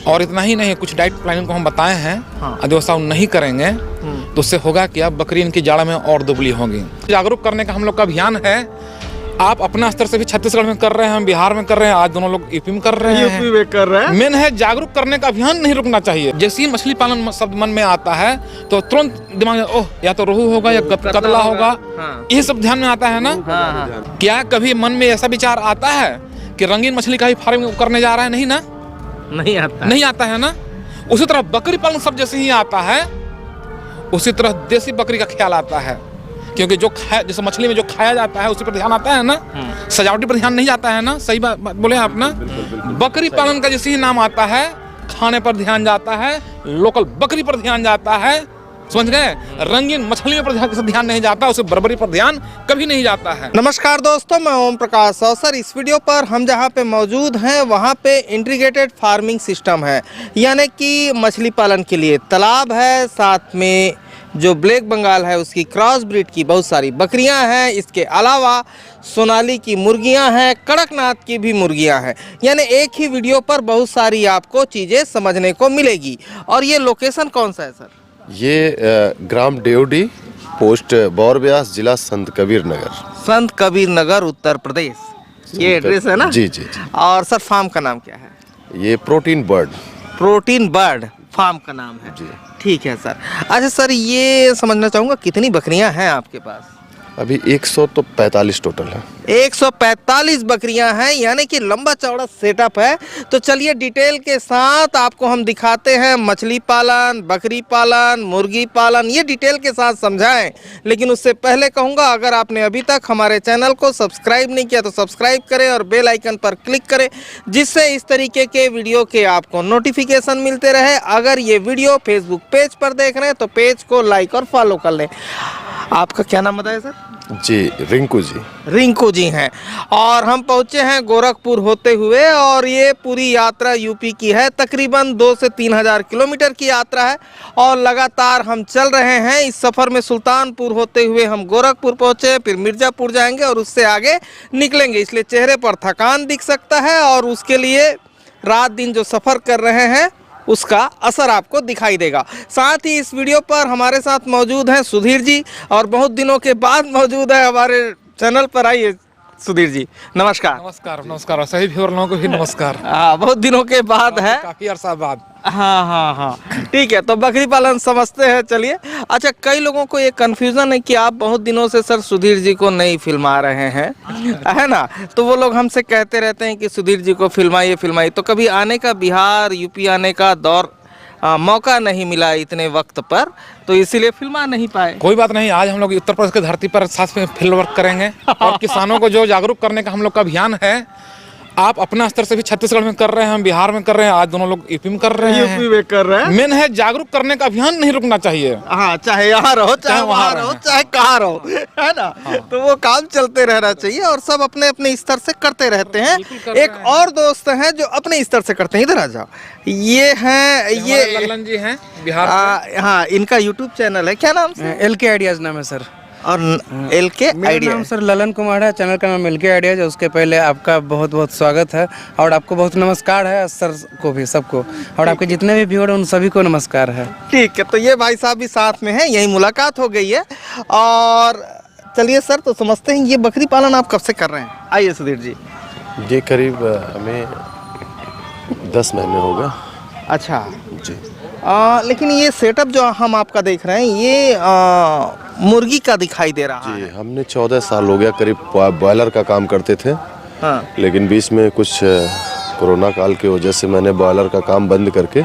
और इतना ही नहीं, कुछ डाइट प्लानिंग को हम बताए हैं। यदि वैसा नहीं करेंगे तो उससे होगा क्या, बकरी इनकी जाड़ा में और दुबली होगी। जागरूक करने का हम लोग का अभियान है। आप अपना स्तर से भी छत्तीसगढ़ में कर रहे हैं, हम बिहार में कर रहे हैं, आज दोनों लोग यूपी में कर रहे हैं। मेन है जागरूक करने का अभियान नहीं रुकना चाहिए। जैसे ही मछली पालन शब्द मन में आता है तो तुरंत दिमाग में ओह या तो रोहू होगा या कतला होगा, ये सब ध्यान में आता है ना। क्या कभी मन में ऐसा विचार आता है कि रंगीन मछली का ही फार्मिंग करने जा रहा है? नहीं ना, नहीं आता है ना। उसी तरह बकरी पालन सब जैसे ही आता है, उसी तरह देसी बकरी का ख्याल आता है। क्योंकि जो जैसे मछली में जो खाया जाता है उसी पर ध्यान आता है ना, सजावटी पर ध्यान नहीं जाता है ना। सही बात बोले आप ना। बकरी पालन का जैसे ही नाम आता है, खाने पर ध्यान जाता है, लोकल बकरी पर ध्यान जाता है, समझ गए। रंगीन मछलियों पर ध्यान नहीं जाता, उसे बर्बरी पर ध्यान कभी नहीं जाता है। नमस्कार दोस्तों, मैं ओम प्रकाश अवसर। इस वीडियो पर हम जहां पे मौजूद हैं वहां पे इंटीग्रेटेड फार्मिंग सिस्टम है, यानी कि मछली पालन के लिए तालाब है, साथ में जो ब्लैक बंगाल है उसकी क्रॉस ब्रीड की बहुत सारी बकरियां हैं। इसके अलावा सोनाली की मुर्गियां हैं, कड़कनाथ की भी मुर्गियां हैं। यानी एक ही वीडियो पर बहुत सारी आपको चीज़ें समझने को मिलेगी। और ये लोकेशन कौन सा है सर? ये ग्राम डेवडी, पोस्ट बौरब्यास, जिला संत कबीर नगर। संत कबीर नगर, उत्तर प्रदेश, ये एड्रेस है ना? जी जी जी। और सर फार्म का नाम क्या है? ये प्रोटीन बर्ड फार्म का नाम है जी। ठीक है सर। अच्छा सर, ये समझना चाहूँगा कितनी बकरियां हैं आपके पास? अभी 145 टोटल है। 145 बकरियां हैं, यानी कि लंबा चौड़ा सेटअप है। तो चलिए डिटेल के साथ आपको हम दिखाते हैं मछली पालन, बकरी पालन, मुर्गी पालन, ये डिटेल के साथ समझाएं। लेकिन उससे पहले कहूँगा, अगर आपने अभी तक हमारे चैनल को सब्सक्राइब नहीं किया तो सब्सक्राइब करें और बेल आइकन पर क्लिक करें, जिससे इस तरीके के वीडियो के आपको नोटिफिकेशन मिलते रहे। अगर ये वीडियो फेसबुक पेज पर देख रहे हैं तो पेज को लाइक और फॉलो कर लें। आपका क्या नाम बताया सर? जी, रिंकू जी हैं। और हम पहुंचे हैं गोरखपुर होते हुए, और ये पूरी यात्रा यूपी की है। तकरीबन 2 से 3 हज़ार किलोमीटर की यात्रा है और लगातार हम चल रहे हैं। इस सफ़र में सुल्तानपुर होते हुए हम गोरखपुर पहुंचे, फिर मिर्ज़ापुर जाएंगे और उससे आगे निकलेंगे। इसलिए चेहरे पर थकान दिख सकता है और उसके लिए रात दिन जो सफ़र कर रहे हैं उसका असर आपको दिखाई देगा। साथ ही इस वीडियो पर हमारे साथ मौजूद हैं सुधीर जी, और बहुत दिनों के बाद मौजूद है हमारे चैनल पर। आइए सुधीर जी, नमस्कार। नमस्कार। सही व्यूअर लोगों को भी नमस्कार। हाँ, बहुत दिनों के बाद है, काफी अरसा बाद। हाँ, ठीक है। तो बकरी पालन समझते हैं, चलिए। अच्छा, कई लोगों को ये कन्फ्यूज़न है कि आप बहुत दिनों से सर सुधीर जी को नहीं फिल्मा रहे हैं, है ना। तो वो लोग हमसे कहते रहते हैं कि सुधीर जी को फिल्माइए। तो कभी आने का, बिहार यूपी आने का दौर मौका नहीं मिला इतने वक्त पर, तो इसीलिए फिल्मा नहीं पाए। कोई बात नहीं, आज हम लोग उत्तर प्रदेश की धरती पर साथ में फील्ड वर्क करेंगे और किसानों को जो जागरूक करने का हम लोग का अभियान है। आप अपना स्तर से भी छत्तीसगढ़ में कर रहे हैं, हम बिहार में कर रहे हैं, आज दोनों लोग यूपी में कर रहे हैं। मेन है जागरूक करने का अभियान नहीं रुकना चाहिए। हाँ, चाहे यहाँ रहो, चाहे वहाँ रहो, चाहे कहाँ रहो, है ना। तो वो काम चलते रहना चाहिए और सब अपने अपने स्तर से करते रहते हैं। एक और दोस्त हैं जो अपने स्तर से करते हैं, इधर आ जाओ। ये हैं, ये लल्लन जी हैं बिहार। हाँ, इनका यूट्यूब चैनल है, क्या नाम है? LK आइडियाज नाम है सर। और LK आइडिया नाम सर ललन कुमार है, चैनल का नाम LK आइडियाज है। उसके पहले आपका बहुत बहुत स्वागत है और आपको बहुत नमस्कार है, सर को भी, सबको, और आपके जितने भी व्यूअर हैं उन सभी को नमस्कार है। ठीक है, तो ये भाई साहब भी साथ में हैं, यही मुलाकात हो गई है। और चलिए सर, तो समझते हैं ये बकरी पालन आप कब से कर रहे हैं? आइए सुधीर जी। ये करीब हमें 10 महीने हो गए। अच्छा जी। लेकिन ये सेटअप जो हम आपका देख रहे हैं, ये मुर्गी का दिखाई दे रहा है। जी, हमने 14 साल हो गया करीब बॉयलर का काम करते थे। हाँ। लेकिन बीच में कुछ कोरोना काल की वजह से मैंने बॉयलर का काम बंद करके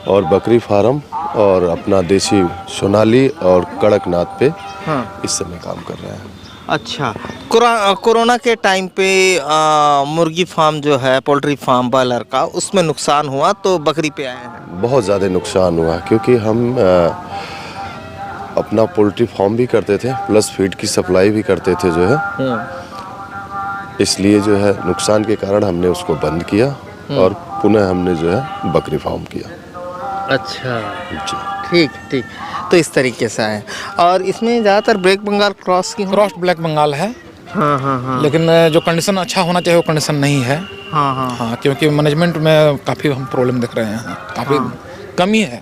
और बकरी फार्म और अपना देसी सोनाली और कड़कनाथ पे इस समय काम कर रहे हैं। अच्छा, कोरोना के टाइम पे मुर्गी फार्म जो है, पोल्ट्री फार्म बॉयलर का, उसमें नुकसान हुआ तो बकरी पे आए हैं। बहुत ज़्यादा नुकसान हुआ क्योंकि हम अपना पोल्ट्री फार्म भी करते थे प्लस फीड की सप्लाई भी करते थे जो है। इसलिए जो है नुकसान के कारण हमने उसको बंद किया और पुनः हमने जो है बकरी फार्म किया। अच्छा जी, ठीक। तो इस तरीके से है। और इसमें ज़्यादातर black Bengal cross black Bengal है। हाँ हाँ हाँ लेकिन जो कंडीशन अच्छा होना चाहिए वो कंडीशन नहीं है। हाँ हाँ हाँ, क्योंकि मैनेजमेंट में काफ़ी हम प्रॉब्लम देख रहे हैं, काफ़ी कमी है।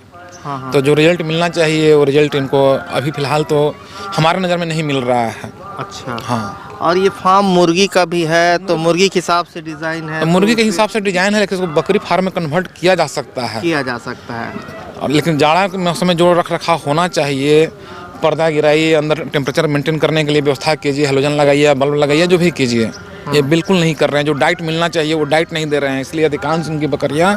तो जो रिजल्ट मिलना चाहिए वो रिजल्ट इनको अभी फ़िलहाल तो हमारे नज़र में नहीं मिल रहा है। अच्छा। हाँ, और ये फार्म मुर्गी का भी है, तो मुर्गी के हिसाब से डिज़ाइन है, तो मुर्गी के हिसाब से डिजाइन है, लेकिन उसको बकरी फार्म में कन्वर्ट किया जा सकता है। किया जा सकता है। और लेकिन जाड़ा के मौसम में जो रख रखाव होना चाहिए, पर्दा गिराइए, अंदर टेम्परेचर मेंटेन करने के लिए व्यवस्था कीजिए, हेलोजन लगाइए, बल्ब लगाइए, जो भी कीजिए, ये बिल्कुल नहीं कर रहे हैं। जो डाइट मिलना चाहिए वो डाइट नहीं दे रहे हैं, इसलिए अधिकांश इनकी बकरियां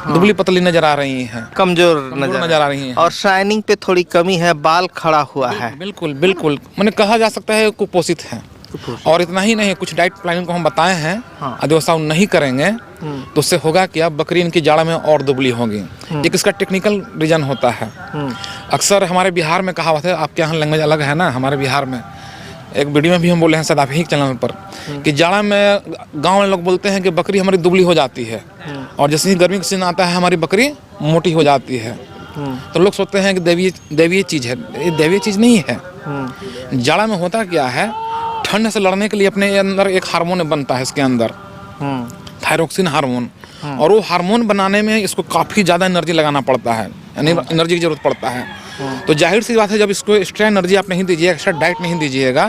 दुबली पतली नजर आ रही हैं, कमजोर नजर आ रही हैं। और शाइनिंग पे थोड़ी कमी है, बाल खड़ा हुआ है। बिल्कुल बिल्कुल, मैंने कहा जा सकता है कुपोषित है। और इतना ही नहीं, कुछ डाइट प्लानिंग को हम बताए हैं, यदि वैसा नहीं करेंगे तो उससे होगा कि अब बकरी इनकी जाड़ा में और दुबली होगी। एक इसका टेक्निकल रीजन होता है। अक्सर हमारे बिहार में कहावत है, आपके यहाँ लैंग्वेज अलग है ना, हमारे बिहार में एक वीडियो में भी हम बोले हैं शायद आप ही चैनल पर, कि जाड़ा में गांव में लोग बोलते हैं कि बकरी हमारी दुबली हो जाती है, और जैसे ही गर्मी का सीजन आता है हमारी बकरी मोटी हो जाती है। तो लोग सोचते हैं कि दैवीय चीज़ है, ये दैवीय चीज़ नहीं है। जाड़ा में होता क्या है, ठंड से लड़ने के लिए अपने अंदर एक हार्मोन बनता है, इसके अंदर थायरोक्सिन हार्मोन, और वो हार्मोन बनाने में इसको काफ़ी ज़्यादा एनर्जी लगाना पड़ता है, यानी एनर्जी की ज़रूरत पड़ता है। तो जाहिर सी बात है, जब इसको एक्स्ट्रा एनर्जी आप नहीं दीजिएगा, एक्स्ट्रा डाइट नहीं दीजिएगा,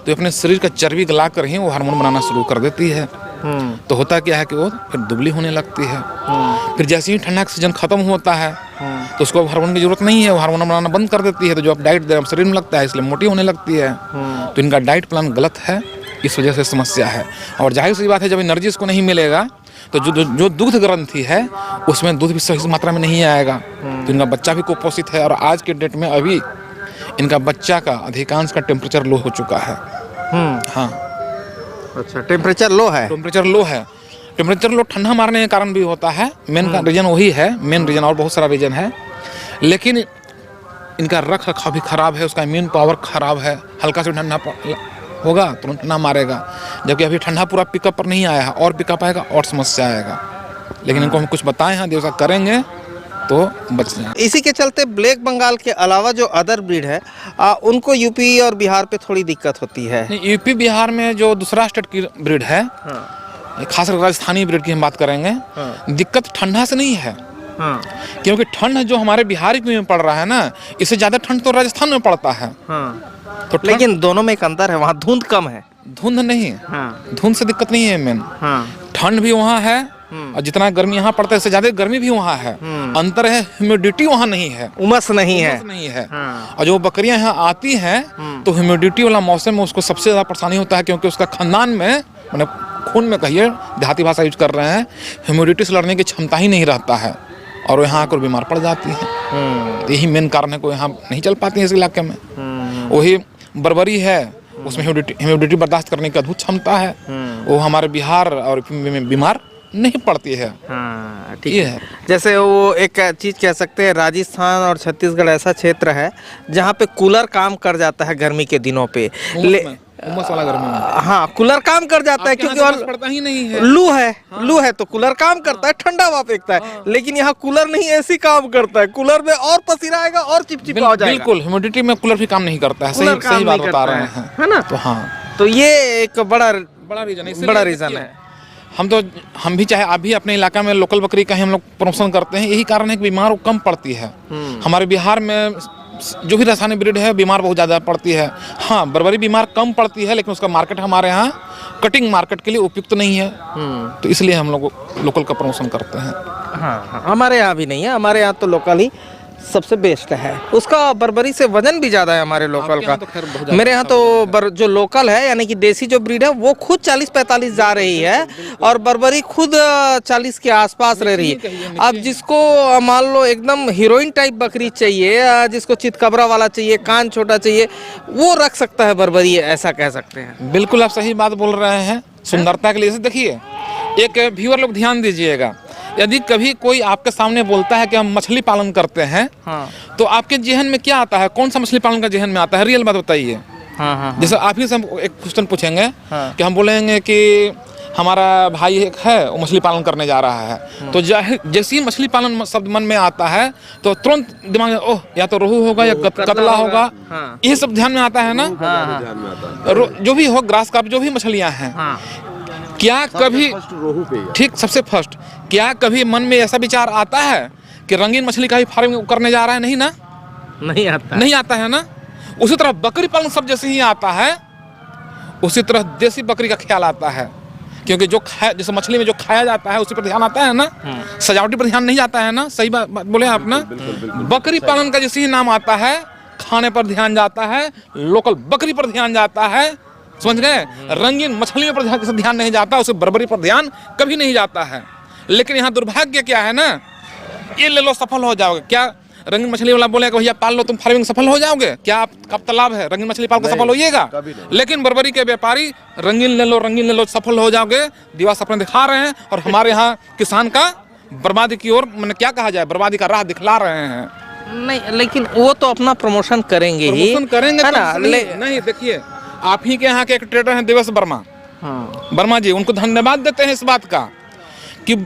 तो अपने शरीर का चर्बी गला कर ही वो हार्मोन बनाना शुरू कर देती है। तो होता क्या है कि वो फिर दुबली होने लगती है। फिर जैसे ही ठंडा का सीजन खत्म होता है तो उसको हार्मोन की जरूरत नहीं है, वो हार्मोन बनाना बंद कर देती है। तो जो आप डाइट दे रहे हैं शरीर में लगता है, इसलिए मोटी होने लगती है। तो इनका डाइट प्लान गलत है, इस वजह से समस्या है। और जाहिर सी बात है, जब एनर्जी इसको नहीं मिलेगा तो जो दुग्ध ग्रंथि है उसमें दूध भी सही मात्रा में नहीं आएगा, तो इनका बच्चा भी कुपोषित है। और आज के डेट में अभी इनका बच्चा का अधिकांश का टेम्परेचर लो हो चुका है। हाँ, अच्छा, टेम्परेचर लो है। टेम्परेचर लो है। टेम्परेचर लो ठंडा मारने के कारण भी होता है, मेन का रीजन वही है, मेन रीजन, और बहुत सारा रीजन है। लेकिन इनका रख रखाव भी खराब है, उसका इम्यून पावर खराब है। हल्का से ठंडा होगा तुरंत ठंडा मारेगा, जबकि अभी ठंडा पूरा पिकअप पर नहीं आया है, और पिकअप आएगा और समस्या आएगा। लेकिन इनको हम कुछ बताए हैं, देवसा करेंगे तो बच जाए। इसी के चलते ब्लैक बंगाल के अलावा जो अदर ब्रीड है, उनको यूपी और बिहार पे थोड़ी दिक्कत होती है। यूपी बिहार में जो दूसरा स्टेट की ब्रीड है, खासकर राजस्थानी ब्रीड की हम बात करेंगे, दिक्कत ठंडा से नहीं है। क्योंकि ठंड जो हमारे बिहार में पड़ रहा है ना, इससे ज्यादा ठंड तो राजस्थान में पड़ता है। तो लेकिन दोनों में एक अंतर है, वहाँ धुंध कम है। धुंध नहीं, धुंध से दिक्कत नहीं है। मेन ठंड भी वहाँ है, और जितना गर्मी यहाँ पड़ता है उससे ज्यादा गर्मी भी वहाँ है। अंतर है, ह्यूमिडिटी वहाँ नहीं है, उमस नहीं है। नहीं है। और जो बकरियां यहाँ आती हैं तो ह्यूमिडिटी वाला मौसम में उसको सबसे ज्यादा परेशानी होता है, क्योंकि उसका खानदान में, मैंने खून में कहिए, देहाती भाषा यूज कर रहे हैं, ह्यूमिडिटी से लड़ने की क्षमता ही नहीं रहता है, और वो यहाँ आकर बीमार पड़ जाती है। यही मेन कारण है को यहाँ नहीं चल पाती है इस इलाके में। वही बर्बरी है, उसमें ह्यूमिडिटी बर्दाश्त करने की अद्भुत क्षमता है, वो हमारे बिहार और में बीमार नहीं पड़ती है। ठीक है। जैसे वो एक चीज़ कह सकते हैं, राजस्थान और छत्तीसगढ़ ऐसा क्षेत्र है जहाँ पे कूलर काम कर जाता है गर्मी के दिनों पे। उमस वाला गर्मी में, हाँ, कूलर काम कर जाता है, क्योंकि वहाँ पड़ता ही नहीं है। लू है तो कूलर काम करता है, ठंडा हवा फेंकता है। लेकिन यहाँ कूलर नहीं, एसी काम करता है। कूलर में और पसीना आएगा और चिपचिपा हो जाएगा। बिल्कुल, ह्यूमिडिटी में कूलर भी काम नहीं करता है। सही बात बता रहे हैं, है ना? तो हाँ, तो ये एक बड़ा रीजन है। हम भी चाहे आप भी अपने इलाका में लोकल बकरी का ही हम लोग प्रमोशन करते हैं। यही कारण है कि बीमार कम पड़ती है। हमारे बिहार में जो भी राजस्थानी ब्रीड है बीमार बहुत ज़्यादा पड़ती है। हाँ, बर्बरी बीमार कम पड़ती है, लेकिन उसका मार्केट हमारे यहाँ कटिंग मार्केट के लिए उपयुक्त नहीं है, तो इसलिए हम लोग लोकल का प्रमोशन करते हैं। हाँ, हमारे यहाँ भी नहीं है, हमारे यहाँ तो लोकल ही सबसे बेस्ट है। उसका बर्बरी से वजन भी ज़्यादा है हमारे लोकल का। तो मेरे यहाँ तो जो लोकल है, यानी कि देसी जो ब्रीड है, वो खुद 40-45 जा रही है, और बर्बरी खुद 40 के आसपास रह रही है। अब जिसको मान लो एकदम हीरोइन टाइप बकरी चाहिए, जिसको चितकबरा वाला चाहिए, कान छोटा चाहिए, वो रख सकता है बर्बरी, ऐसा कह सकते हैं। बिल्कुल आप सही बात बोल रहे हैं। सुंदरता के लिए देखिए, एक व्यूअर लोग ध्यान दीजिएगा, यदि कभी कोई आपके सामने बोलता है कि हम मछली पालन करते हैं, तो आपके जहन में क्या आता है? कौन सा मछली पालन का जहन में आता है? रियल बात बताइए। जैसे आप ही से हम एक क्वेश्चन पूछेंगे कि हम बोलेंगे कि हमारा भाई एक है वो मछली पालन करने जा रहा है, तो जैसे ही मछली पालन शब्द मन में आता है तो तुरंत दिमाग में ओह या तो रोहू होगा या कतला होगा, ये सब ध्यान में आता है ना। जो भी हो ग्रास कार्प जो भी मछलियां हैं, क्या कभी रोहू पे ठीक सबसे फर्स्ट क्या कभी मन में ऐसा विचार आता है कि रंगीन मछली का ही फार्मिंग करने जा रहा है? नहीं ना, नहीं आता है ना। उसी तरह बकरी पालन सब जैसे ही आता है उसी तरह देसी बकरी का ख्याल आता है, क्योंकि जो जैसे मछली में जो खाया जाता है उसी पर ध्यान आता है ना, सजावटी पर ध्यान नहीं जाता है ना। सही बात बोले आप ना। बकरी पालन का जैसे ही नाम आता है खाने पर ध्यान जाता है, लोकल बकरी पर ध्यान जाता है, समझ गए। रंगीन मछलियों पर ध्यान नहीं जाता, उसे बर्बरी पर ध्यान कभी नहीं जाता है। लेकिन यहाँ दुर्भाग्य क्या है ना, ये ले लो सफल हो जाओगे। क्या रंगीन मछली वाला बोलेगा भैया पाल लो तुम फार्मिंग सफल हो जाओगे? क्या आपका तालाब है रंगीन मछली पाल को सफल होइएगा? लेकिन बर्बरी के व्यापारी रंगीन ले लो सफल हो जाओगे दिवा सपने दिखा रहे हैं, और हमारे यहाँ किसान का बर्बादी की ओर मैंने क्या कहा जाए बर्बादी का राह दिखला रहे हैं। नहीं, लेकिन वो तो अपना प्रमोशन करेंगे ही, करेंगे है ना। नहीं देखिए, आप ही के यहाँ के एक ट्रेडर हैं दिवस वर्मा जी, उनको धन्यवाद देते हैं इस बात का कि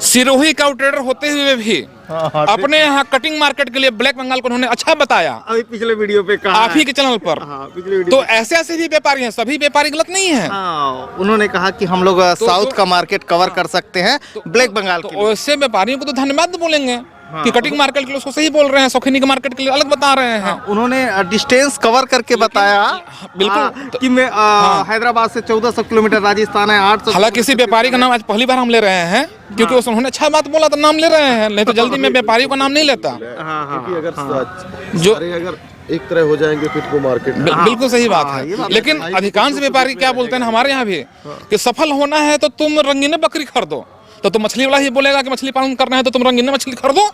सिरोही का ट्रेडर होते हुए भी अपने यहाँ कटिंग मार्केट के लिए ब्लैक बंगाल को उन्होंने अच्छा बताया। अभी पिछले वीडियो पे कहा आप ही के चैनल पर। तो ऐसे ऐसे भी व्यापारी हैं, सभी व्यापारी गलत नहीं है। उन्होंने कहा कि हम लोग साउथ का मार्केट कवर कर सकते हैं ब्लैक बंगाल के लिए। ऐसे व्यापारियों को तो धन्यवाद बोलेंगे कि कटिंग मार्केट के लिए उसको सही बोल रहे हैं, शौकीनी के मार्केट के लिए अलग बता रहे हैं। उन्होंने डिस्टेंस कवर करके बताया बिल्कुल कि मैं हैदराबाद से 1400 किलोमीटर, राजस्थान है 800। हालांकि किसी व्यापारी का नाम आज पहली बार हम ले रहे हैं क्योंकि उन्होंने अच्छा बात बोला तो नाम ले रहे हैं, नहीं तो जल्दी में व्यापारी का नाम नहीं लेता। जो अगर एक तरह हो जाएंगे फिर वो मार्केट बिल्कुल सही बात है। लेकिन अधिकांश व्यापारी क्या बोलते हैं हमारे यहाँ भी कि सफल होना है तो तुम रंगीन बकरी खरीदो, तो तुम मछली वाला ही बोलेगा कि मछली पालन करना है तो तुम रंगीन मछली खरीदो।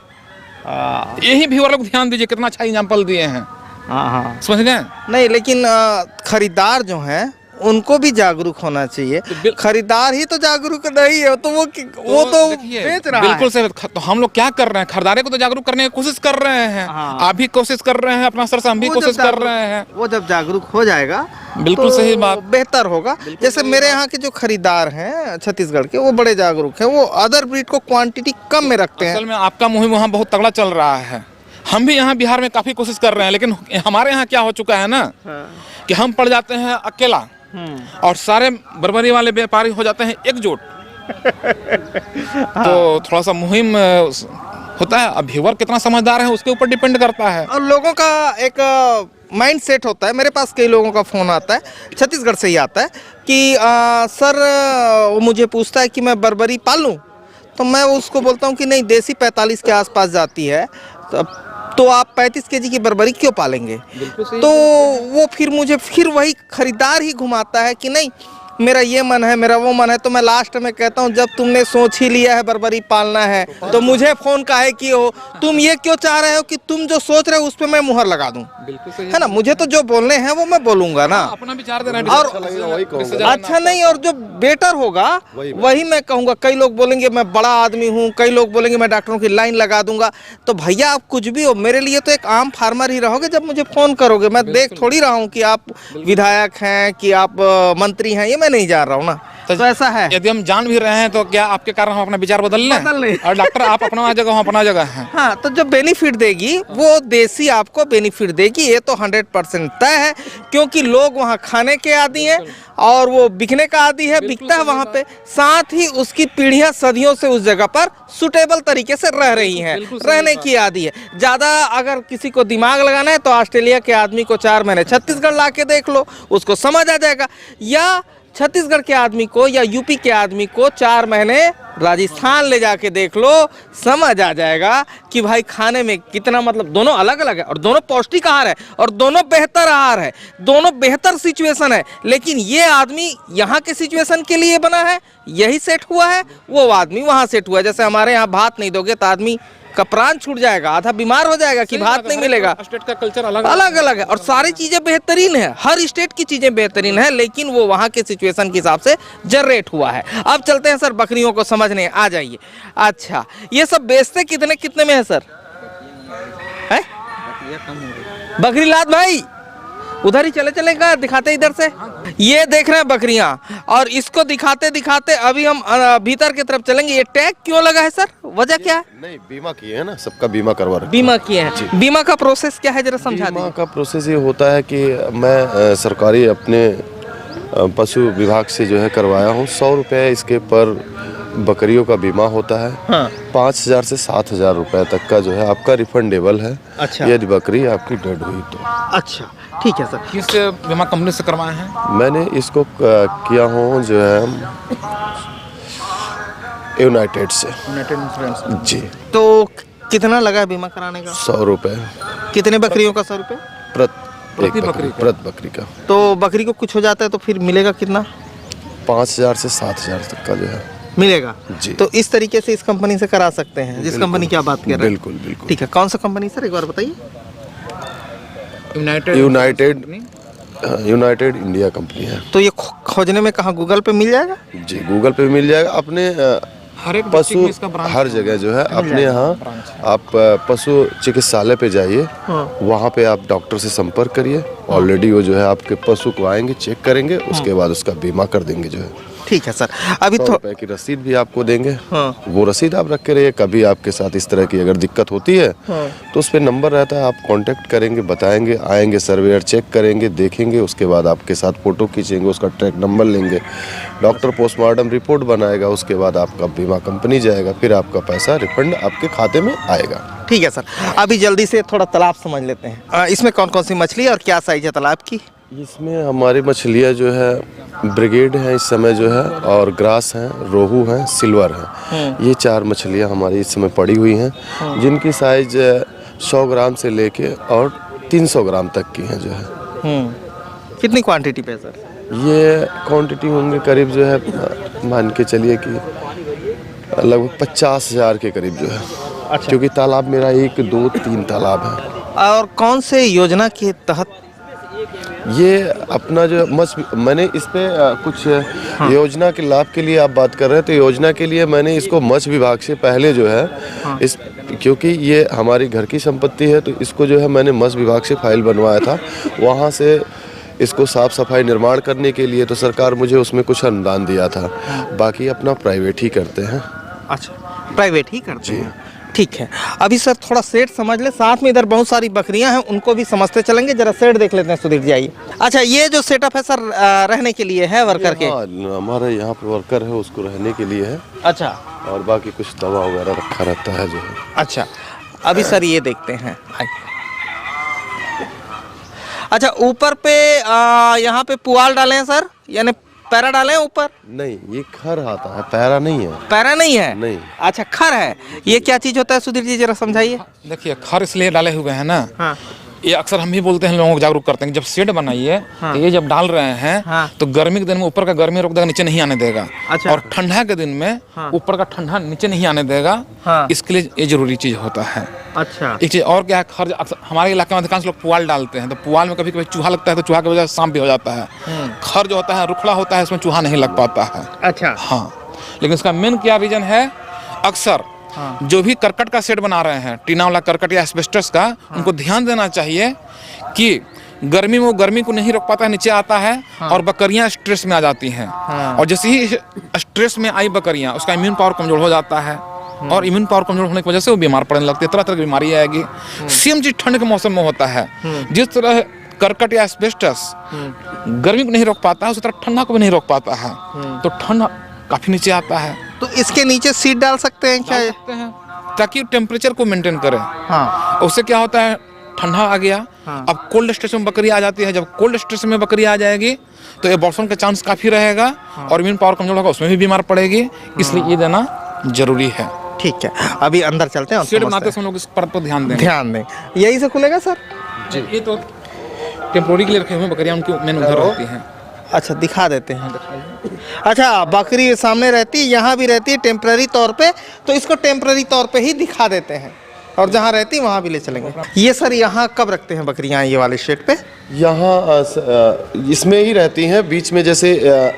यही व्यूअर लोग ध्यान दीजिए, कितना अच्छा एग्जाम्पल दिए हैं, समझ गए। नहीं, लेकिन खरीदार जो हैं उनको भी जागरूक होना चाहिए। खरीदार ही तो जागरूक नहीं है तो वो तो बेच रहा है। बिल्कुल सही। तो हम लोग क्या कर रहे हैं, खरीदारे को तो जागरूक करने की कोशिश कर रहे हैं। आप भी कोशिश कर रहे हैं अपना स्तर से, हम भी कोशिश कर रहे हैं। वो जब जागरूक हो जाएगा बिल्कुल तो सही बात, बेहतर होगा। जैसे मेरे यहाँ के जो खरीदार हैं छत्तीसगढ़ के, वो बड़े जागरूक हैं, वो अदर ब्रीड को क्वांटिटी कम में रखते हैं। असल में आपका मुहिम वहाँ बहुत तगड़ा चल रहा है, हम भी यहाँ बिहार में काफी कोशिश कर रहे हैं। लेकिन हमारे यहाँ क्या हो चुका है ना कि हम पड़ जाते हैं अकेला और सारे बर्बरी वाले व्यापारी हो जाते हैं एकजुट। तो थोड़ा सा मुहिम होता है। अब व्यूअर कितना समझदार है उसके ऊपर डिपेंड करता है, और लोगों का एक माइंड सेट होता है। मेरे पास कई लोगों का फ़ोन आता है, छत्तीसगढ़ से ही आता है कि सर वो मुझे पूछता है कि मैं बर्बरी पालूं, तो मैं उसको बोलता हूं कि नहीं, देसी 45 के आसपास जाती है, तो आप 35 केजी की बर्बरी क्यों पालेंगे? तो वो फिर मुझे फिर वही खरीदार ही घुमाता है कि नहीं मेरा ये मन है, मेरा वो मन है। तो मैं लास्ट में कहता हूँ जब तुमने सोच ही लिया है बर्बरी पालना है तो मुझे फोन काहे किए हो? तुम ये क्यों चाह रहे हो कि तुम जो सोच रहे हो उस पर मैं मुहर लगा दूं? है ना, मुझे तो जो बोलने हैं वो मैं बोलूंगा ना, अपना विचार दे रहे हैं। और अच्छा नहीं, और जो बेटर होगा वही मैं कहूँगा। कई लोग बोलेंगे मैं बड़ा आदमी हूँ, कई लोग बोलेंगे मैं डॉक्टरों की लाइन लगा दूंगा। तो भैया आप कुछ भी हो, मेरे लिए तो एक आम फार्मर ही रहोगे जब मुझे फोन करोगे। मैं देख थोड़ी रहा हूँ कि आप विधायक हैं कि आप मंत्री हैं, ये मैं नहीं जान रहा हूँ ना। तो ऐसा है, यदि हम जान भी रहे हैं तो क्या आपके कारण हम अपना विचार बदल लें? और डॉक्टर आप अपना जगह, हम अपना जगह है। हाँ, तो जो बेनिफिट देगी वो देसी आपको बेनिफिट देगी, ये तो 100% तय है। क्योंकि लोग वहाँ खाने के आदी हैं और वो बिकने का आदी है, बिकता है वहाँ पे। साथ ही उसकी पीढ़ियां सदियों से उस जगह पर सुटेबल तरीके से रह रही हैं, रहने की आदी है। ज़्यादा अगर किसी को दिमाग लगाना है तो ऑस्ट्रेलिया के आदमी को 4 महीने छत्तीसगढ़ ला के देख लो, उसको समझ आ जाएगा। या छत्तीसगढ़ के आदमी को या यूपी के आदमी को 4 महीने राजस्थान ले जाके देख लो, समझ आ जाएगा कि भाई खाने में कितना, मतलब दोनों अलग अलग है और दोनों पौष्टिक आहार है और दोनों बेहतर आहार है, दोनों बेहतर सिचुएशन है। लेकिन ये आदमी यहाँ के सिचुएशन के लिए बना है, यही सेट हुआ है, वो आदमी वहाँ सेट हुआ है। जैसे हमारे यहाँ भात नहीं दोगे तो आदमी का प्राण छूट जाएगा, आधा बीमार हो जाएगा कि भात नहीं मिलेगा। स्टेट का कल्चर अलग अलग है और सारी चीजें बेहतरीन है, हर स्टेट की चीजें बेहतरीन है, लेकिन वो वहाँ के सिचुएशन के हिसाब से जनरेट हुआ है। अब चलते हैं सर बकरियों को समझने, आ जाइए। अच्छा, ये सब बेचते कितने में है सर? है बकरी लाद भाई उधर ही चले चलेगा, दिखाते इधर से। ये देख रहे हैं बकरियां, और इसको दिखाते दिखाते अभी हम भीतर की तरफ चलेंगे। ये टैग क्यों लगा है सर, वजह क्या है? नहीं, बीमा किए है ना, सबका बीमा करवा रहे। बीमा किए हैं। बीमा का प्रोसेस क्या है, जरा समझा बीमा दीजिए। का प्रोसेस ये होता है कि मैं सरकारी अपने पशु विभाग से जो है करवाया हूँ। 100 रुपये इसके पर बकरियों का बीमा होता है। हाँ। 5,000 से 7,000 रुपये तक का जो है आपका रिफंडेबल है। अच्छा। यदि बकरी आपकी डेड हुई तो। अच्छा, ठीक है सर। किस बीमा कंपनी से करवाए हैं? मैंने इसको किया हूँ जो है यूनाइटेड से। United Insurance. जी। तो कितना लगा है बीमा कराने का? 100 रुपये कितने बकरियों का 100 रुपये? प्रति बकरी का। प्रति बकरी का। तो बकरी को कुछ हो जाता है तो फिर मिलेगा कितना? 5,000 से 7,000 तक का जो है मिलेगा जी। तो इस तरीके से इस कंपनी से करा सकते हैं, जिस कंपनी की आप बात कर रहे हैं। बिल्कुल बिल्कुल। ठीक है, कौन सा कंपनी सर, एक बार बताइए। यूनाइटेड इंडिया कंपनी है। तो ये खोजने में कहाँ, गूगल पे मिल जाएगा? जी, गूगल पे मिल जाएगा। अपने हर एक पशु हर जगह जो है अपने यहाँ आप पशु चिकित्सालय पे जाइए, वहाँ पे आप डॉक्टर से संपर्क करिए। ऑलरेडी वो जो है आपके पशु को आएंगे, चेक करेंगे, उसके बाद उसका बीमा कर देंगे जो है। ठीक है सर। अभी 100 तो रुपए की रसीद भी आपको देंगे। हाँ। वो रसीद आप रख के रहिए। कभी आपके साथ इस तरह की अगर दिक्कत होती है तो उस पर नंबर रहता है, आप कांटेक्ट करेंगे, बताएंगे, आएंगे, सर्वेयर चेक करेंगे, देखेंगे, उसके बाद आपके साथ फोटो खींचेंगे, उसका ट्रैक नंबर लेंगे, डॉक्टर पोस्टमार्टम रिपोर्ट बनाएगा, उसके बाद आपका बीमा कंपनी जाएगा, फिर आपका पैसा रिफंड आपके खाते में आएगा। ठीक है सर। अभी जल्दी से थोड़ा तालाब समझ लेते हैं। इसमें कौन कौन सी मछली है और क्या साइज है तालाब की? इसमें हमारी मछलियाँ जो है ब्रिगेड है इस समय जो है, और ग्रास हैं, रोहू हैं, सिल्वर हैं। ये 4 मछलियाँ हमारी इस समय पड़ी हुई हैं, जिनकी साइज 100 ग्राम से लेके और 300 ग्राम तक की हैं जो है। कितनी क्वांटिटी पे सर? ये क्वांटिटी होंगे करीब जो है, मान के चलिए कि लगभग 50,000 के करीब जो है। अच्छा। क्योंकि तालाब मेरा 1, 2, 3 तालाब है। और कौन से योजना के तहत? ये अपना जो मैंने इस पे कुछ योजना के लाभ के लिए आप बात कर रहे हैं, तो योजना के लिए मैंने इसको मत्स्य विभाग से पहले जो है इस, क्योंकि ये हमारी घर की संपत्ति है, तो इसको जो है मैंने मत्स्य विभाग से फाइल बनवाया था। वहाँ से इसको साफ सफाई निर्माण करने के लिए तो सरकार मुझे उसमें कुछ अनुदान दिया था। बाकी अपना प्राइवेट ही करते हैं। अच्छा, प्राइवेट ही करते हैं। ठीक है। अभी सर थोड़ा सेट समझ ले, साथ में इधर बहुत सारी बकरियां हैं, उनको भी समझते चलेंगे। जरा सेट देख लेते हैं, सुधीर जी आइए। अच्छा, ये जो सेटअप है सर रहने के लिए है, वर्कर के? हमारे यहाँ पे वर्कर है, उसको रहने के लिए है। अच्छा। और बाकी कुछ दवा वगैरह रखा रहता है जो है। अच्छा, अभी सर ये देखते हैं। अच्छा, ऊपर पे यहाँ पे पुआल डाले हैं सर, यानी पैरा डाले हैं ऊपर? नहीं, ये खर आता है, पैरा नहीं है। पैरा नहीं है? नहीं। अच्छा, खर है। ये क्या चीज होता है सुधीर जी, जरा समझाइए। देखिए, खर इसलिए डाले हुए हैं ना, हाँ। ये अक्सर हम भी बोलते हैं, लोगों को जागरूक करते हैं कि जब शेड बनाइए तो ये जब डाल रहे हैं तो गर्मी के दिन में ऊपर का गर्मी रोक देगा, नीचे नहीं आने देगा। अच्छा। और ठंडा के दिन में ऊपर का ठंडा नीचे नहीं आने देगा। इसके लिए ये जरूरी चीज होता है। अच्छा। एक चीज और क्या है, खर अक्सर हमारे इलाके में अधिकांश लोग पुआल डालते हैं, तो पुआल में कभी कभी चूहा लगता है, तो चूहा की वजह से सांप भी हो जाता है। खर जो होता है रुखड़ा होता है, इसमें चूहा नहीं लग पाता है। अच्छा। हाँ, लेकिन इसका मेन क्या रीजन है, अक्सर जो भी करकट का शेड बना रहे हैं, टीना वाला करकट या एस्बेस्टस का, उनको ध्यान देना चाहिए कि गर्मी में वो गर्मी को नहीं रोक पाता है, नीचे आता है और बकरियां स्ट्रेस में आ जाती हैं। और जैसे ही स्ट्रेस में आई बकरियां, उसका इम्यून पावर कमजोर हो जाता है, और इम्यून पावर कमजोर होने की वजह से वो बीमार पड़ने लगती है, तरह तरह की बीमारी आएगी। सेम चीज ठंड के मौसम में होता है। जिस तरह करकट या एस्बेस्टस गर्मी को नहीं रोक पाता है, उसी तरह ठंडा को भी नहीं रोक पाता है, तो ठंड काफी नीचे आता है। तो इसके नीचे सीट डाल सकते हैं क्या? सकते हैं, ताकि टेम्परेचर को मेंटेन करें। हाँ। उससे क्या होता है, ठंडा आ गया, अब कोल्ड स्ट्रेस में बकरी आ जाती है। जब कोल्ड स्ट्रेस में बकरी आ जाएगी तो एबॉर्शन का चांस काफी रहेगा, और इम्यून पावर कमजोर होगा, उसमें भी बीमार पड़ेगी। इसलिए ये देना जरूरी है। ठीक है, अभी अंदर चलते हैं और शेड समझते बनाते हैं। समय लोग इस पर तो ध्यान दें। ध्यान दें। यही से खुलेगा सर? जी, ये तो टेम्पोररी के लिए रखे हुए बकरियां, उनकी मेन उधर रहती हैं। अच्छा, दिखा देते हैं। अच्छा, बकरी सामने रहती है, यहाँ भी रहती है टेम्पररी तौर पे, तो इसको टेम्पररी तौर पे ही दिखा देते हैं, और जहाँ रहती है वहाँ भी ले चलेंगे। ये सर यहाँ कब रखते हैं बकरियाँ, ये वाले शेड पे? यहाँ इसमें ही रहती हैं। बीच में जैसे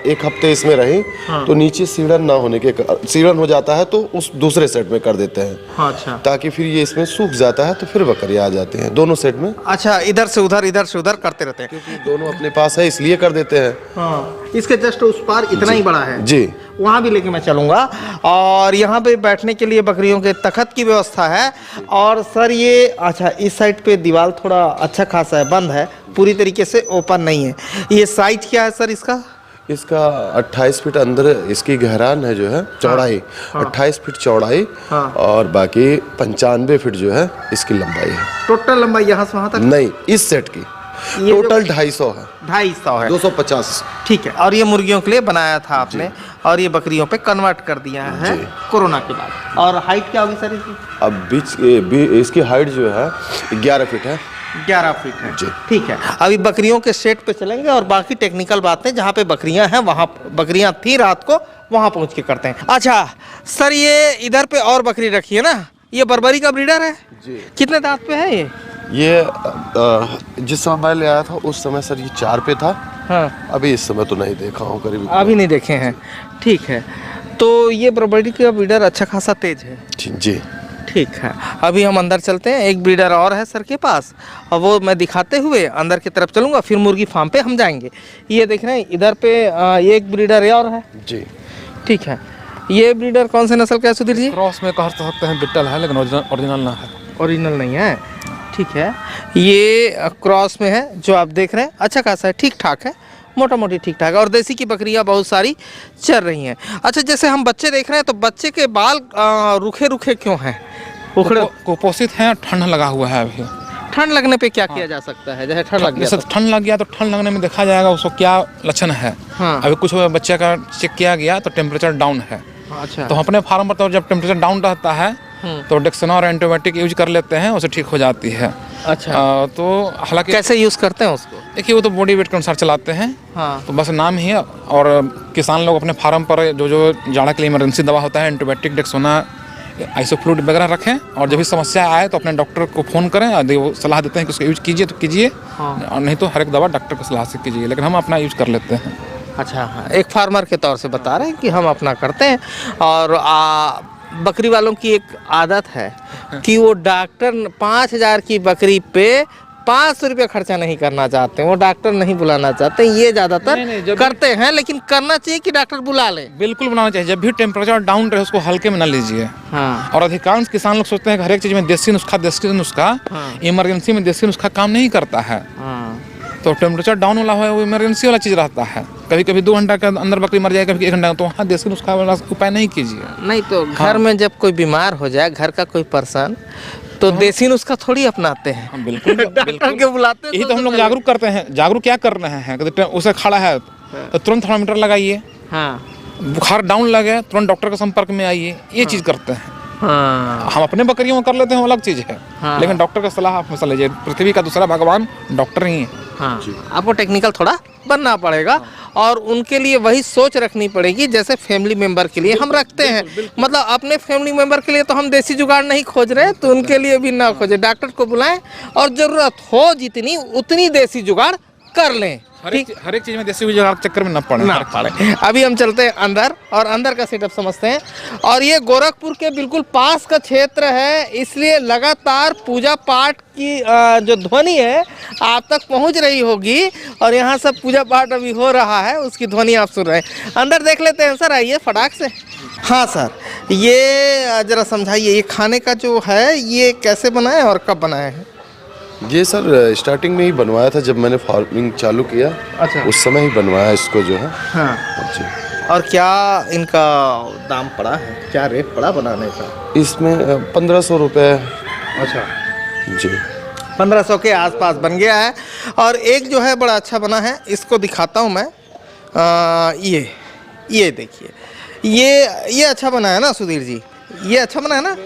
एक हफ्ते इसमें रही तो नीचे सीढ़न ना होने के सीढ़न हो जाता है तो उस दूसरे सेट में कर देते हैं। अच्छा, ताकि फिर ये इसमें सूख जाता है तो फिर बकरियां आ जाती हैं दोनों सेट में। अच्छा, इधर से उधर करते रहते हैं। क्योंकि दोनों अपने पास है इसलिए कर देते हैं। हाँ, इसके जस्ट उस पार इतना ही बड़ा है जी, वहाँ भी लेके मैं चलूँगा। और यहाँ पे बैठने के लिए बकरियों के तखत की व्यवस्था है। और सर ये अच्छा, इस साइड पे दीवार थोड़ा अच्छा खासा है, बंद है, पूरी तरीके से ओपन नहीं है। ये साइज क्या है सर इसका? इसका 28 फीट अंदर इसकी गहरान है जो है चौड़ाई, 28 फीट चौड़ाई और बाकी 95 फीट जो है इसकी लंबाई है। टोटल लंबाई यहाँ से वहाँ तक नहीं, इस सेट की टोटल 250 है। 250 है, 250। ठीक है। और ये मुर्गियों के लिए बनाया था आपने और ये बकरियों पे कन्वर्ट कर दिया है कोरोना के बाद। और हाइट क्या होगी सर इसकी? अब इसकी हाइट जो है 11 फीट है। 11 फीट है जी, ठीक है। अभी बकरियों के शेड पे चलेंगे और बाकी टेक्निकल बातें जहाँ पे बकरियां हैं, वहाँ बकरियां थी रात को, वहाँ पहुँच के करते हैं। अच्छा सर, ये इधर पे और बकरी रखी है ना, ये बर्बरी का ब्रीडर है जी। कितने दांत पे है ये जिस समय मैं ले आया था उस समय सर ये 4 पे था। हाँ, अभी इस समय तो नहीं देखा हूँ करीब। अभी नहीं देखे हैं, ठीक है। तो ये बर्बरी का ब्रीडर अच्छा खासा तेज है। जी, ठीक है, अभी हम अंदर चलते हैं। एक ब्रीडर और है सर के पास और वो मैं दिखाते हुए अंदर की तरफ चलूँगा, फिर मुर्गी फार्म पे हम जाएंगे। ये देख रहे हैं इधर पे एक ब्रीडर और है। जी, ठीक है। ये ब्रीडर कौन से नस्ल का है सुधीर जी? क्रॉस में कह सकते हैं, बिट्टल है लेकिन ओरिजिनल ना है। ओरिजिनल नहीं है, ठीक है। ये क्रॉस में है जो आप देख रहे हैं, अच्छा खासा है, ठीक ठाक है, मोटा मोटी ठीक ठाक है। और देसी की बकरियां बहुत सारी चल रही हैं। अच्छा, जैसे हम बच्चे देख रहे हैं तो बच्चे के बाल रुखे रुखे क्यों हैं? उखड़े कुपोषित है, ठंड लगा हुआ है अभी। ठंड लगने पे क्या किया जा सकता है? जैसे ठंड लग गया जैसे ठंड लग गया तो ठंड लगने में देखा जाएगा उसको क्या लक्षण है। हाँ। अभी कुछ बच्चे का चेक किया गया तो टेम्परेचर डाउन है। अच्छा, तो हम अपने फार्म पर तो जब टेम्परेचर डाउन रहता है तो डेक्सोना और एंटीबायोटिक यूज कर लेते हैं, उससे ठीक हो जाती है। अच्छा, तो हालांकि कैसे यूज़ करते हैं उसको? देखिए वो तो बॉडी वेट के अनुसार चलाते हैं। हाँ, तो बस नाम ही है। और किसान लोग अपने फार्म पर जो जो जाड़ा के लिए इमरजेंसी दवा होता है, एंटीबायोटिक, डेक्सोना, आइसोफ्लूइड वगैरह रखें। और जब भी समस्या आए तो अपने डॉक्टर को फ़ोन करें और वो सलाह देते हैं कि उसको यूज कीजिए तो कीजिए, और नहीं तो हर एक दवा डॉक्टर की सलाह से कीजिए, लेकिन हम अपना यूज कर लेते हैं। अच्छा, हाँ, एक फार्मर के तौर से बता रहे हैं कि हम अपना करते हैं। और बकरी वालों की एक आदत है कि वो डॉक्टर 5,000 की बकरी पे 500 रुपये खर्चा नहीं करना चाहते, वो डॉक्टर नहीं बुलाना चाहते। ये ज़्यादातर करते हैं, लेकिन करना चाहिए कि डॉक्टर बुला लें। बिल्कुल बनाना चाहिए। जब भी टेम्परेचर डाउन रहे उसको हल्के में न लीजिए। हाँ, और अधिकांश किसान लोग सोचते हैं कि हर एक चीज़ में देसी नुस्खा इमरजेंसी में देसी नुस्खा काम नहीं करता है। हाँ, तो टेम्परेचर डाउन वाला है वो इमरजेंसी वाला चीज़ रहता है। कभी कभी 2 घंटा के अंदर बकरी मर जाएगी, कभी 1 घंटा। तो वहाँ देसी नुस्खा वाला उपाय नहीं कीजिए। नहीं तो घर में जब कोई बीमार हो जाए, घर का कोई पर्सन, तो देसी नुस्खा थोड़ी अपनाते हैं। बिल्कुल डॉक्टर के बुलाते हैं। यही तो हम लोग जागरूक करते हैं। जागरूक क्या कर रहे हैं कि उसे खड़ा है तो तुरंत थर्मामीटर लगाइए, हाँ, बुखार डाउन लगे तुरंत डॉक्टर के संपर्क में आइए, ये चीज़ करते हैं। हाँ, हम अपने बकरियों में कर लेते हैं, वो अलग चीज़ है। हाँ। लेकिन डॉक्टर का सलाह आप हमेशा लीजिए। पृथ्वी का दूसरा भगवान डॉक्टर ही है। हाँ, आपको टेक्निकल थोड़ा बनना पड़ेगा और उनके लिए वही सोच रखनी पड़ेगी जैसे फैमिली मेंबर के लिए हम रखते हैं। मतलब अपने फैमिली मेंबर के लिए तो हम देसी जुगाड़ नहीं खोज रहे, तो उनके लिए भी ना खोजें, डॉक्टर को बुलाएं और ज़रूरत हो जितनी उतनी देसी जुगाड़ कर लें। हर एक चीज़ में देसी जुगाड़ के चक्कर में न पड़े। अभी हम चलते हैं अंदर और अंदर का सेटअप समझते हैं। और ये गोरखपुर के बिल्कुल पास का क्षेत्र है, इसलिए लगातार पूजा पाठ की जो ध्वनि है आप तक पहुंच रही होगी। और यहाँ सब पूजा पाठ अभी हो रहा है, उसकी ध्वनि आप सुन रहे हैं। अंदर देख लेते हैं सर, आइए फटाक से। हाँ सर, ये ज़रा समझाइए, ये खाने का जो है ये कैसे बनाए और कब बनाए हैं? ये सर स्टार्टिंग में ही बनवाया था जब मैंने फार्मिंग चालू किया। अच्छा, उस समय ही बनवाया इसको जो है। हाँ जी। और क्या इनका दाम पड़ा है, क्या रेट पड़ा बनाने का? इसमें 1500 रुपये। अच्छा जी, 1500 के आसपास बन गया है। और एक जो है बड़ा अच्छा बना है, इसको दिखाता हूँ मैं। ये देखिए, ये अच्छा बना है ना सुधीर जी, ये अच्छा बना है ना?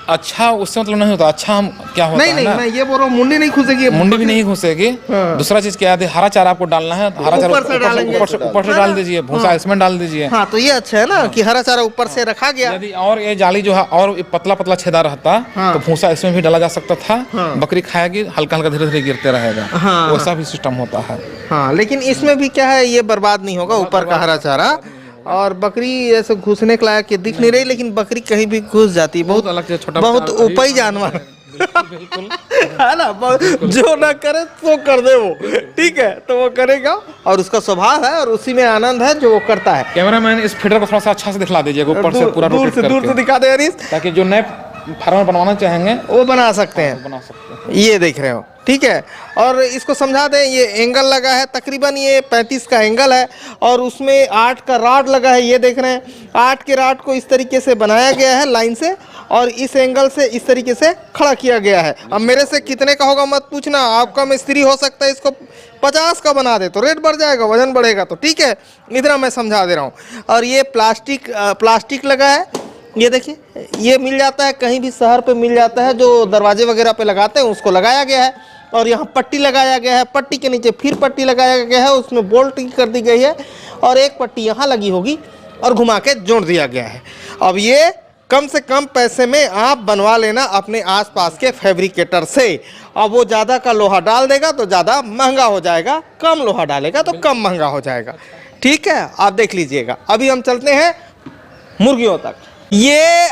अच्छा उससे मतलब नहीं होता, अच्छा हम क्या होता नहीं है नहीं, ना, मैं ये बोल रहा हूँ मुंडी नहीं खुसेगी। मुंडी भी नहीं घुसेगी। हाँ। दूसरा चीज क्या है, हरा चारा आपको डालना है, हरा चारा ऊपर से डालेंगे। ऊपर से डाल दीजिए, भूसा इसमें डाल दीजिए। हाँ तो ये अच्छा है ना कि हरा चारा ऊपर से रखा गया। यदि और ये जाली जो है और पतला पतला छेदा रहता हाँ। तो भूसा इसमें भी डाला जा सकता था। हाँ। बकरी खाएगी, हल्का हल्का धीरे धीरे गिरते रहेगा। हाँ। वैसा भी सिस्टम होता है। हाँ लेकिन इसमें भी क्या है, ये बर्बाद नहीं होगा ऊपर का हरा चारा। और बकरी ऐसे घुसने के लायक दिख नहीं रही, लेकिन बकरी कहीं भी घुस जाती है। बहुत अलग से छोटा बहुत उपई जानवर बिल्कुल है ना, जो ना करे तो कर दे वो, ठीक है, तो वो करेगा और उसका स्वभाव है और उसी में आनंद है जो वो करता है। कैमरामैन इस फीडर को थोड़ा सा अच्छा से दिखला दीजिएगा, ऊपर से पूरा दूर रोटेट से करके, दिखा दे अनीस, ताकि जो नए फार्मर बनवाना चाहेंगे वो बना सकते हैं। बना सकते हैं। ये देख रहे हो, ठीक है। और इसको समझा दें, ये एंगल लगा है तकरीबन ये 35 का एंगल है और उसमें 8 का राड लगा है। ये देख रहे हैं 8 के राड को इस तरीके से बनाया गया है लाइन से और इस एंगल से इस तरीके से खड़ा किया गया है। अब मेरे से कितने का होगा मत पूछना, आपका मिस्त्री हो सकता है इसको 50 का बना दे तो रेट बढ़ जाएगा, वजन बढ़ेगा तो ठीक है, इतना मैं समझा दे रहा हूँ। और ये प्लास्टिक लगा है, ये देखिए, ये मिल जाता है कहीं भी शहर पे मिल जाता है, जो दरवाजे वगैरह पे लगाते हैं उसको लगाया गया है। और यहाँ पट्टी लगाया गया है, पट्टी के नीचे फिर पट्टी लगाया गया है, उसमें बोल्टिंग कर दी गई है और एक पट्टी यहाँ लगी होगी और घुमा के जोड़ दिया गया है। अब ये कम से कम पैसे में आप बनवा लेना अपने आसपास के फैब्रिकेटर से। अब वो ज़्यादा का लोहा डाल देगा तो ज़्यादा महंगा हो जाएगा, कम लोहा डालेगा तो कम महंगा हो जाएगा, ठीक है, आप देख लीजिएगा। अभी हम चलते हैं मुर्गियों तक। ये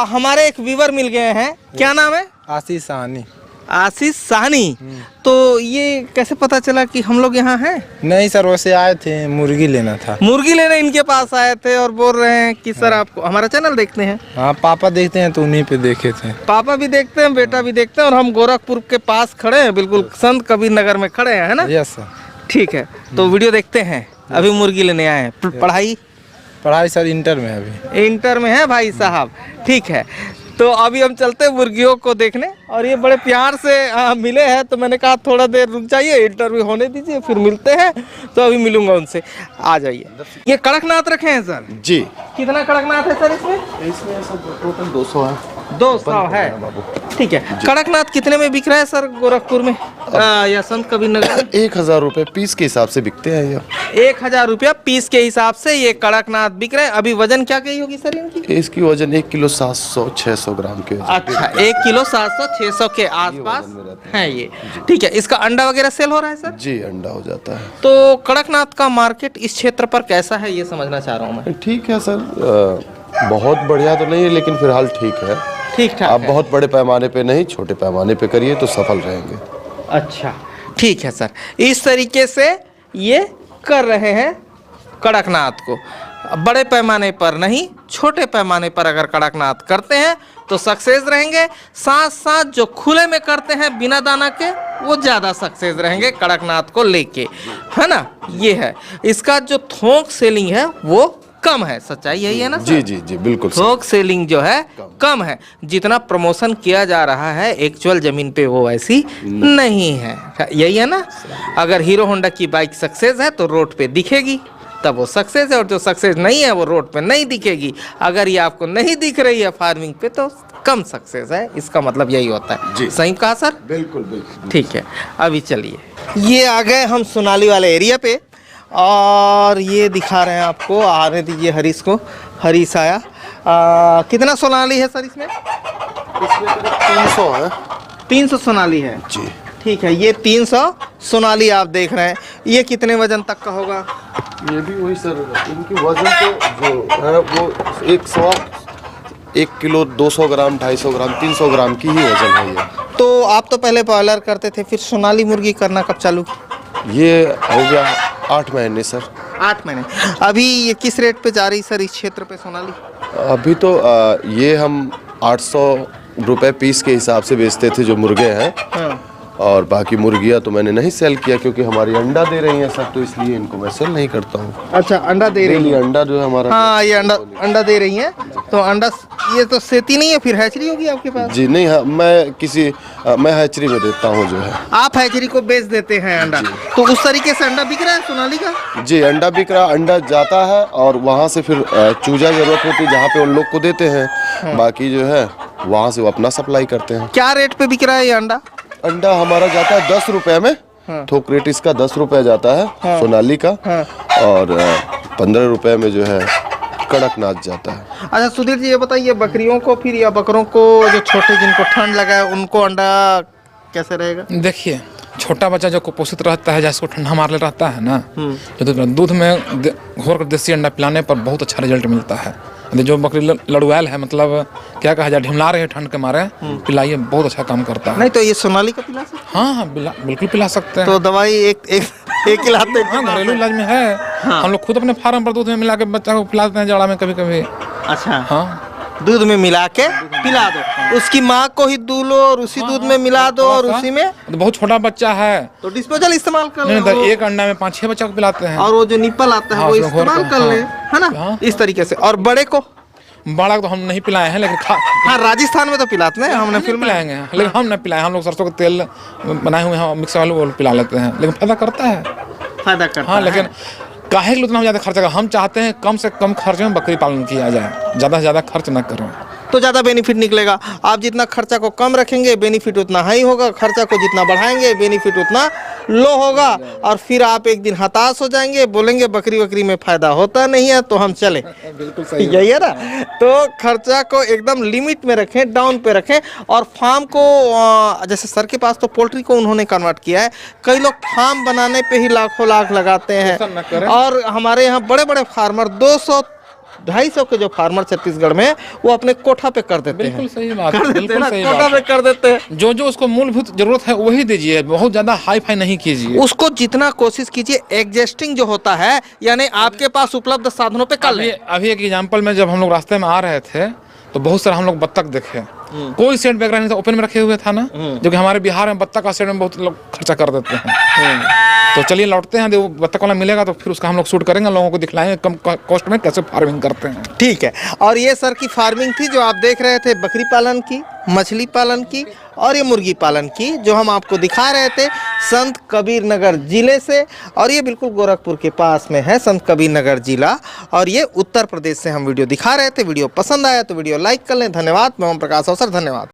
हमारे एक व्यूवर मिल गए हैं, क्या नाम है? आशीष साहनी। आशीष साहनी। तो ये कैसे पता चला कि हम लोग यहाँ हैं? नहीं सर, वैसे आए थे, मुर्गी लेना था। मुर्गी लेने इनके पास आए थे और बोल रहे हैं कि सर आपको हमारा चैनल देखते हैं। हाँ, पापा देखते हैं तो उन्हीं पे देखे थे। पापा भी देखते हैं, बेटा भी देखते हैं और हम गोरखपुर के पास खड़े हैं, बिल्कुल संत कबीर नगर में खड़े हैं, है ना? Yes sir. ठीक है, तो वीडियो देखते हैं। अभी मुर्गी लेने आए हैं। पढ़ाई सर इंटर में है, अभी इंटर में है भाई साहब, ठीक है। तो अभी हम चलते हैं मुर्गियों को देखने और ये बड़े प्यार से मिले हैं, तो मैंने कहा थोड़ा देर रुक जाइए, इंटरव्यू होने दीजिए फिर मिलते हैं। तो अभी मिलूंगा उनसे, आ जाइए। ये कड़कनाथ रखे हैं सर? जी। कितना कड़कनाथ है सर इसमें? सब टोटल 200 है। 200 है, ठीक है। कड़कनाथ कितने में बिक रहा है सर गोरखपुर में या संत कबीर नगर? 1000 रुपए पीस के हिसाब से बिकते हैं ये। 1000 रुपया पीस के हिसाब से ये कड़कनाथ बिक रहे हैं। अभी वजन क्या कही होगी सर इनकी? इसकी वजन 1 किलो 700-600 ग्राम के। अच्छा, 1 किलो 700-600 के आसपास है ये, ठीक है। इसका अंडा वगैरह सेल हो रहा है सर? जी, अंडा हो जाता है। तो कड़कनाथ का मार्केट इस क्षेत्र पर कैसा है, ये समझना चाह रहा हूँ मैं। ठीक है सर, बहुत बढ़िया तो नहीं है लेकिन फिलहाल ठीक है, ठीक ठाक आप है। बहुत बड़े पैमाने पे नहीं, छोटे पैमाने पे करिए तो सफल रहेंगे। अच्छा, ठीक है सर। इस तरीके से ये कर रहे हैं कड़कनाथ को, बड़े पैमाने पर नहीं, छोटे पैमाने पर अगर कड़कनाथ करते हैं तो सक्सेस रहेंगे। साथ साथ जो खुले में करते हैं बिना दाना के, वो ज़्यादा सक्सेस रहेंगे कड़कनाथ को लेके, है ना? ये है इसका जो थोक सेलिंग है वो कम है, सच्चाई यही है ना सर? जी जी जी, बिल्कुल सर। थोक सेलिंग जो है कम है, जितना प्रमोशन किया जा रहा है एक्चुअल जमीन पे वो ऐसी नहीं है, यही है ना? अगर हीरो होंडा की बाइक सक्सेस है तो रोड पे दिखेगी, तब वो सक्सेस है, और जो सक्सेस नहीं है वो रोड पे नहीं दिखेगी। अगर ये आपको नहीं दिख रही है फार्मिंग पे तो कम सक्सेस है, इसका मतलब यही होता है। जी। सही कहा सर? बिल्कुल बिल्कुल। ठीक है, अभी चलिए, ये आ गए हम सोनाली वाले एरिया पे और ये दिखा रहे हैं आपको। आने दीजिए हरीश को, हरीश आया। कितना सोनाली है सर इसमें? इसमें 300 है। 300 सोनाली है जी, ठीक है। ये 300 सोनाली आप देख रहे हैं, ये कितने वजन तक का होगा? ये भी वही सर, इनकी वजन तो जो है वो 1 किलो 200 ग्राम 250 ग्राम 300 ग्राम की ही वजन है ये। तो आप तो पहले बॉयलर करते थे, फिर सोनाली मुर्गी करना कब चालू? ये हो गया 8 महीने सर। 8 महीने। अभी ये किस रेट पे जा रही सर इस क्षेत्र पे सोनाली? अभी तो ये हम 800 रुपए पीस के हिसाब से बेचते थे जो मुर्गे हैं, हाँ। और बाकी मुर्गियाँ तो मैंने नहीं सेल किया क्योंकि हमारी अंडा दे रही हैं सब, तो इसलिए इनको मैं सेल नहीं करता हूँ। अच्छा, अंडा दे रही डेली है। अंडा जो है हमारा। हाँ, ये अंडा दे रही हैं। तो अंडा ये तो सेती नहीं है, फिर हैचरी होगी आपके पास? जी नहीं, हाँ, मैं हैचरी में देता हूँ जो है। आप हैचरी को बेच देते हैं अंडा, तो उस तरीके से अंडा बिक रहा है सोनाली का? जी, अंडा बिक रहा, अंडा जाता है और वहाँ से फिर चूजा जरूरत होती है जहाँ पे उन लोग को देते हैं, बाकी जो है वहाँ से वो अपना सप्लाई करते हैं। क्या रेट पे बिक रहा है ये अंडा? अंडा हमारा जाता है 10 रुपए में, थोक रेट इसका 10 रुपए जाता है सोनाली का, और 15 रुपए में जो है कड़कनाथ जाता है। अच्छा सुधीर जी, ये बताइए बकरियों को फिर या बकरों को जो छोटे जिनको ठंड लगा है उनको अंडा कैसे रहेगा? देखिए, छोटा बच्चा जो कुपोषित रहता है, जैसे ठंडा मारले रहता है ना, तो दूध में घोर कर देसी अंडा पिलाने पर बहुत अच्छा रिजल्ट मिलता है। जो बकरी लड़ुआल है, मतलब क्या कहा जाए, ढिमला रहे हैं ठंड के मारे, पिलाइए, बहुत अच्छा काम करता है। नहीं तो ये सोनाली का पिला सकते? हाँ हाँ, बिल्कुल पिला सकते हैं। तो दवाई एक ही लाते हैं? हाँ, घरेलू इलाज में है। हम लोग खुद अपने फार्म पर दूध में मिला के बच्चा को पिलाते हैं जाड़ा में कभी कभी। अच्छा, हाँ, दूध में मिला के पिला दो, उसकी माँ को ही दूध लो और उसी दूध में मिला दो और उसी में। तो बहुत छोटा बच्चा है तो डिस्पोजल इस्तेमाल कर नहीं, लो, तो एक अंडा में 5-6 बच्चा को पिलाते हैं। और वो जो निप्पल आता है हाँ, वो उसमें घोर इस्तेमाल कर, कर ले, हाँ। है ना? हाँ। इस तरीके से। और बड़े को? बड़ा को तो हम नहीं पिलाए हैं, लेकिन हाँ, राजस्थान में तो पिलाते हैं, हमने फिल्म में। पिलाएंगे, लेकिन हम नहीं पिलाए। हम लोग सरसों का तेल बनाए हुए हैं, मिक्स वाले वो पिला लेते हैं, लेकिन फायदा करता है। फायदा करता हाँ, है। लेकिन काहे के लिए उतना ज़्यादा खर्चा? हम चाहते हैं कम से कम खर्चे में बकरी पालन किया जाए, ज़्यादा से ज़्यादा खर्च न करें, तो ज़्यादा बेनिफिट निकलेगा। आप जितना खर्चा को कम रखेंगे बेनिफिट उतना हाई होगा, खर्चा को जितना बढ़ाएंगे बेनिफिट उतना लो होगा, और फिर आप एक दिन हताश हो जाएंगे, बोलेंगे बकरी में फायदा होता नहीं है तो हम चले। बिल्कुल सही। यही है ना? तो खर्चा को एकदम लिमिट में रखें, डाउन पे रखें। और फार्म को जैसे सर के पास तो पोल्ट्री को उन्होंने कन्वर्ट किया है, कई लोग फार्म बनाने पे ही लाखों लाख लगाते हैं, और हमारे यहाँ बड़े बड़े फार्मर 200-250 के जो फार्मर छत्तीसगढ़ में, वो अपने कोठा पे कर देते हैं। बिल्कुल सही बात, कर देते हैं बिल्कुल ना, सही कोठा बात पे कर देते हैं। जो उसको मूलभूत जरूरत है वही दीजिए, बहुत ज्यादा हाई फाई नहीं कीजिए। उसको जितना कोशिश कीजिए एग्जिस्टिंग जो होता है, यानी आपके पास उपलब्ध साधनों पे कर ले। अभी एक एग्जांपल में, जब हम लोग रास्ते में आ रहे थे तो बहुत सारा हम लोग बत्तख देखे, कोई सेट बैकग्राउंड नहीं था, ओपन में रखे हुए था ना, जो कि हमारे बिहार में बत्तख का सेट में बहुत लोग खर्चा कर देते हैं। तो चलिए लौटते हैं, वो बत्तख वाला मिलेगा तो फिर उसका हम लोग शूट करेंगे, लोगों को दिखलाएंगे कम कॉस्ट में कैसे फार्मिंग करते हैं। ठीक है। और ये सर की फार्मिंग थी जो आप देख रहे थे, बकरी पालन की, मछली पालन की और ये मुर्गी पालन की, जो हम आपको दिखा रहे थे संत कबीर नगर जिले से। और ये बिल्कुल गोरखपुर के पास में है संत कबीर नगर जिला, और ये उत्तर प्रदेश से हम वीडियो दिखा रहे थे। वीडियो पसंद आया तो वीडियो लाइक कर लें। धन्यवाद। मैं ओम प्रकाश अवसर, धन्यवाद।